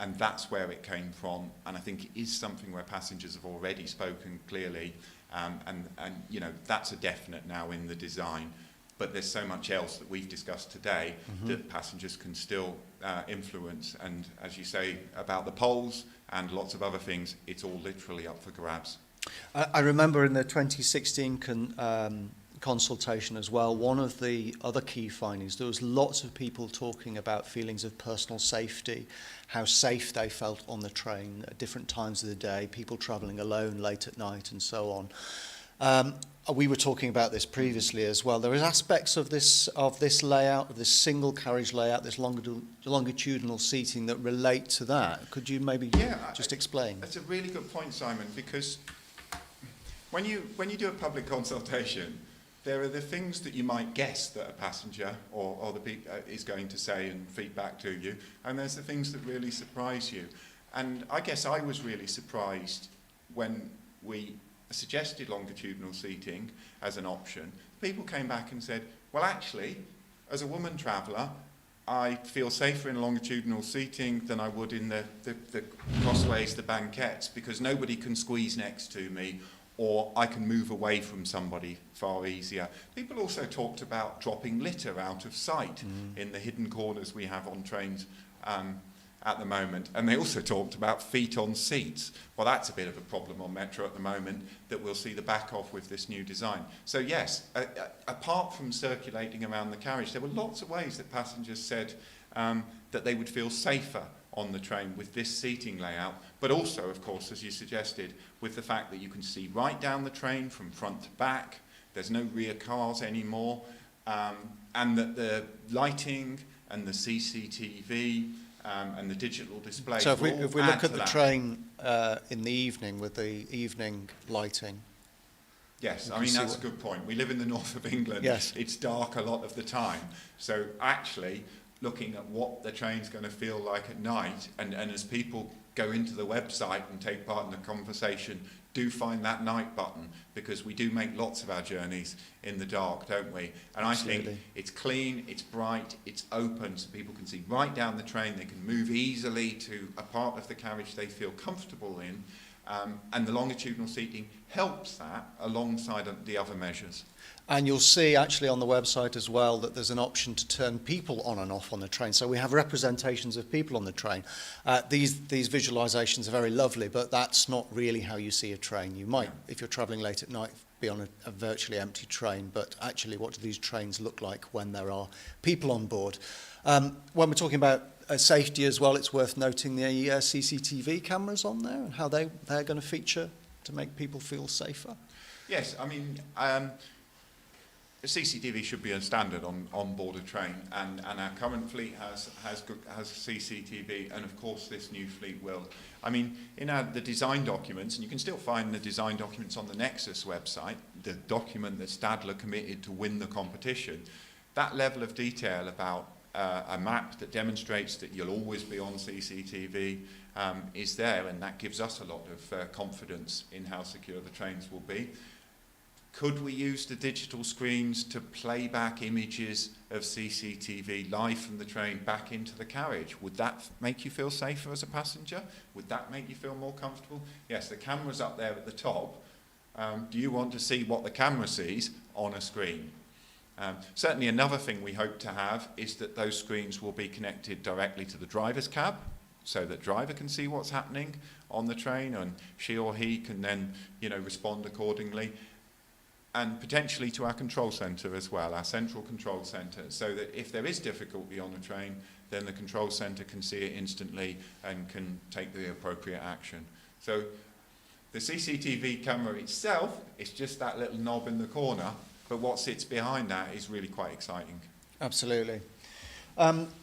And that's where it came from, and I think it is something where passengers have already spoken clearly, and you know, that's a definite now in the design. But there's so much else that we've discussed today that passengers can still influence, and as you say about the polls and lots of other things, it's all literally up for grabs. I remember in the 2016 consultation as well, one of the other key findings, there was lots of people talking about feelings of personal safety, how safe they felt on the train at different times of the day, people travelling alone late at night and so on. We were talking about this previously as well. There is aspects of this layout, of this single carriage layout, this longitudinal seating that relate to that. Could you maybe just explain? That's a really good point, Simon, because when you do a public consultation, there are the things that you might guess that a passenger or the is going to say and feedback to you, and there's the things that really surprise you. And I guess I was really surprised when we suggested longitudinal seating as an option. People came back and said, well, actually, as a woman traveller, I feel safer in longitudinal seating than I would in the crossways, the banquettes, because nobody can squeeze next to me, or I can move away from somebody far easier. People also talked about dropping litter out of sight in the hidden corners we have on trains at the moment. And they also talked about feet on seats. Well, that's a bit of a problem on Metro at the moment that we'll see the back of with this new design. So yes, apart from circulating around the carriage, there were lots of ways that passengers said that they would feel safer on the train with this seating layout, but also, of course, as you suggested, with the fact that you can see right down the train from front to back, there's no rear cars anymore, and that the lighting and the CCTV and the digital display. So if we look at the train in the evening with the evening lighting. Yes, I mean, that's a good point. We live in the north of England. Yes. It's dark a lot of the time. So actually, looking at what the train's going to feel like at night, and as people go into the website and take part in the conversation, do find that night button, because we do make lots of our journeys in the dark, don't we? And absolutely. I think it's clean, it's bright, it's open, so people can see right down the train. They can move easily to a part of the carriage they feel comfortable in, and the longitudinal seating helps that alongside the other measures. And you'll see actually on the website as well that there's an option to turn people on and off on the train. So we have representations of people on the train. These visualizations are very lovely, but that's not really how you see a train. You might, if you're traveling late at night, be on a virtually empty train, but actually what do these trains look like when there are people on board? When we're talking about safety as well, it's worth noting the CCTV cameras on there and how they're going to feature to make people feel safer. Yes, I mean, CCTV should be a standard on board a train, and our current fleet has CCTV, and of course this new fleet will. I mean, in the design documents, and you can still find the design documents on the Nexus website, the document that Stadler committed to win the competition, that level of detail about a map that demonstrates that you'll always be on CCTV is there, and that gives us a lot of confidence in how secure the trains will be. Could we use the digital screens to play back images of CCTV live from the train back into the carriage? Would that make you feel safer as a passenger? Would that make you feel more comfortable? Yes, the camera's up there at the top. Do you want to see what the camera sees on a screen? Certainly another thing we hope to have is that those screens will be connected directly to the driver's cab, so that driver can see what's happening on the train, and she or he can then, respond accordingly. And potentially to our control centre as well, our central control centre, so that if there is difficulty on the train, then the control centre can see it instantly and can take the appropriate action. So the CCTV camera itself is just that little knob in the corner, but what sits behind that is really quite exciting. Absolutely.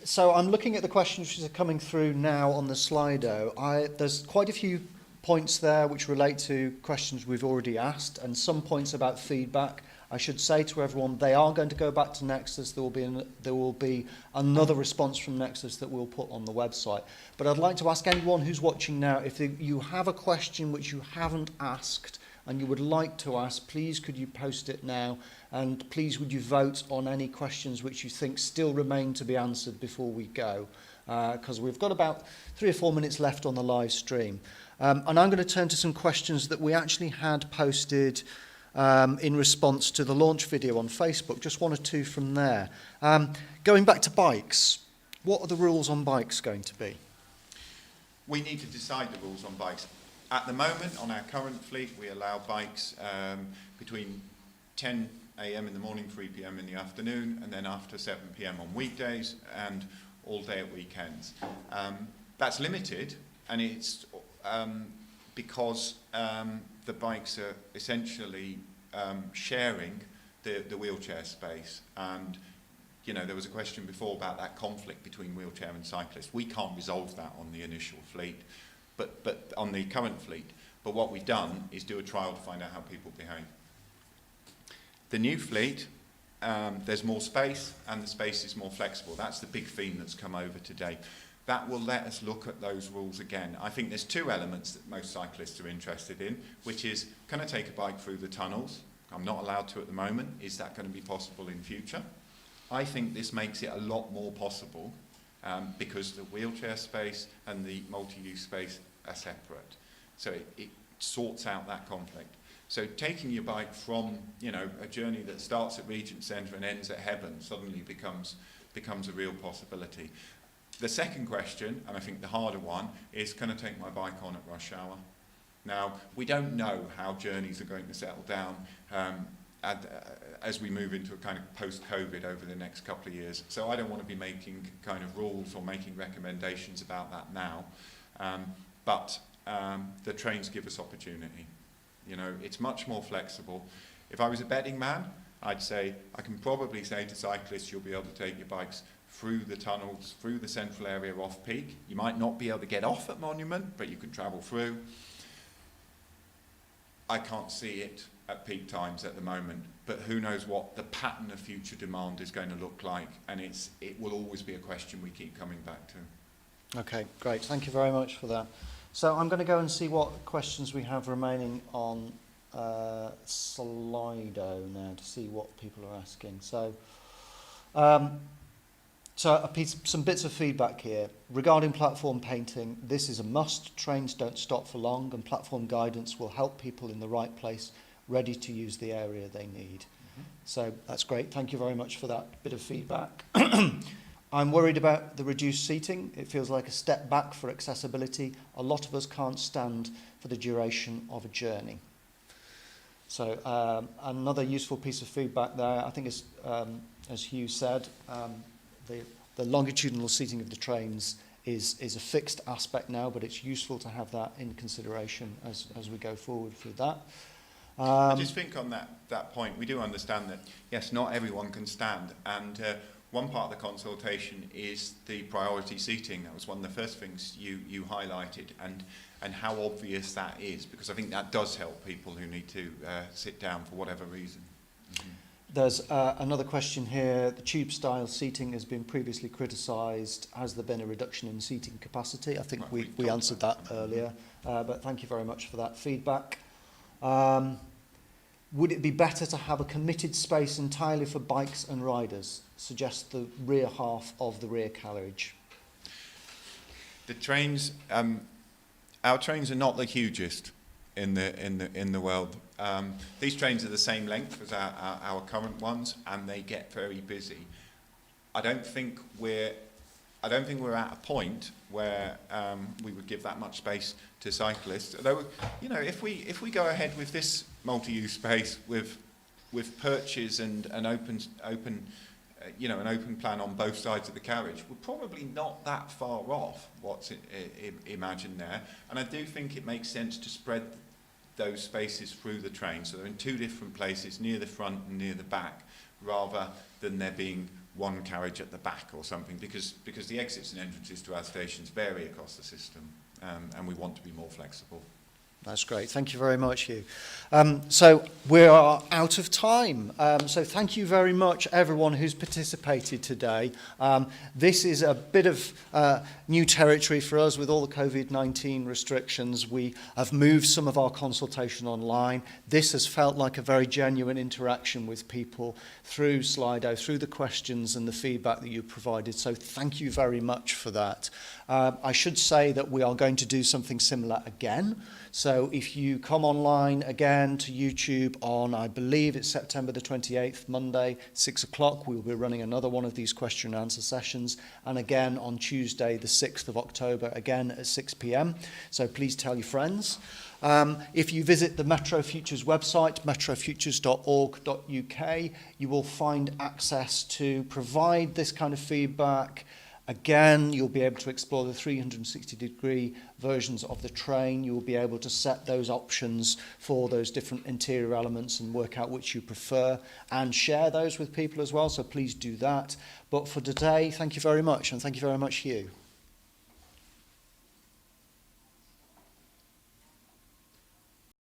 So I'm looking at the questions which are coming through now on the Slido. There's quite a few points there which relate to questions we've already asked, and some points about feedback. I should say to everyone, they are going to go back to Nexus. There will be another response from Nexus that we'll put on the website. But I'd like to ask anyone who's watching now, if you have a question which you haven't asked and you would like to ask, please could you post it now, and please would you vote on any questions which you think still remain to be answered before we go, because we've got about 3 or 4 minutes left on the live stream. And I'm going to turn to some questions that we actually had posted in response to the launch video on Facebook, just 1 or 2 from there. Going back to bikes, what are the rules on bikes going to be? We need to decide the rules on bikes. At the moment, on our current fleet, we allow bikes between 10 a.m. in the morning, 3 p.m. in the afternoon, and then after 7 p.m. on weekdays and all day at weekends. That's limited, and it's because the bikes are essentially sharing the wheelchair space. And there was a question before about that conflict between wheelchair and cyclist. We can't resolve that on the initial fleet, but on the current fleet. But what we've done is do a trial to find out how people behave. The new fleet, there's more space, and the space is more flexible. That's the big theme that's come over today. That will let us look at those rules again. I think there's 2 elements that most cyclists are interested in, which is, can I take a bike through the tunnels? I'm not allowed to at the moment. Is that going to be possible in future? I think this makes it a lot more possible because the wheelchair space and the multi-use space are separate. So it sorts out that conflict. So taking your bike from, a journey that starts at Regent Centre and ends at Heaven suddenly becomes a real possibility. The second question, and I think the harder one, is can I take my bike on at rush hour? Now, we don't know how journeys are going to settle down as we move into a kind of post-COVID over the next couple of years. So I don't want to be making kind of rules or making recommendations about that now. But the trains give us opportunity. It's much more flexible. If I was a betting man, I'd say, I can probably say to cyclists, you'll be able to take your bikes through the tunnels, through the central area off-peak. You might not be able to get off at Monument, but you can travel through. I can't see it at peak times at the moment, but who knows what the pattern of future demand is going to look like, and it will always be a question we keep coming back to. Okay, great. Thank you very much for that. So I'm going to go and see what questions we have remaining on Slido now to see what people are asking. So, some bits of feedback here. Regarding platform painting, this is a must. Trains don't stop for long, and platform guidance will help people in the right place, ready to use the area they need. Mm-hmm. So that's great. Thank you very much for that bit of feedback. I'm worried about the reduced seating. It feels like a step back for accessibility. A lot of us can't stand for the duration of a journey. So another useful piece of feedback there, I think is, as Hugh said, the longitudinal seating of the trains is a fixed aspect now, but it's useful to have that in consideration as we go forward through that. I just think on that point, we do understand that, yes, not everyone can stand, and one part of the consultation is the priority seating. That was one of the first things you highlighted, and how obvious that is, because I think that does help people who need to sit down for whatever reason. Mm-hmm. There's another question here. The tube-style seating has been previously criticised. Has there been a reduction in seating capacity? I think right, we answered that earlier, but thank you very much for that feedback. Would it be better to have a committed space entirely for bikes and riders? Suggest the rear half of the rear carriage. The trains, our trains are not the hugest in the world. These trains are the same length as our current ones, and they get very busy. I don't think we're I don't think we're at a point where we would give that much space to cyclists. Although, you know, if we go ahead with this multi-use space with perches and an open plan on both sides of the carriage, we're probably not that far off what's imagined there. And I do think it makes sense to spread those spaces through the train, so they're in two different places, near the front and near the back, rather than there being one carriage at the back or something, because the exits and entrances to our stations vary across the system, and we want to be more flexible. That's great. Thank you very much, Hugh. So we are out of time. So thank you very much, everyone who's participated today. This is a bit of new territory for us with all the COVID-19 restrictions. We have moved some of our consultation online. This has felt like a very genuine interaction with people through Slido, through the questions and the feedback that you provided. So thank you very much for that. I should say that we are going to do something similar again. So if you come online again to YouTube on, I believe it's September the 28th, Monday, 6 o'clock, we will be running another one of these question and answer sessions. And again on Tuesday, the 6th of October, again at 6 p.m. So please tell your friends. If you visit the Metro Futures website, metrofutures.org.uk, you will find access to provide this kind of feedback. Again, you'll be able to explore the 360-degree versions of the train. You'll be able to set those options for those different interior elements and work out which you prefer and share those with people as well, so please do that. But for today, thank you very much, and thank you very much, Hugh.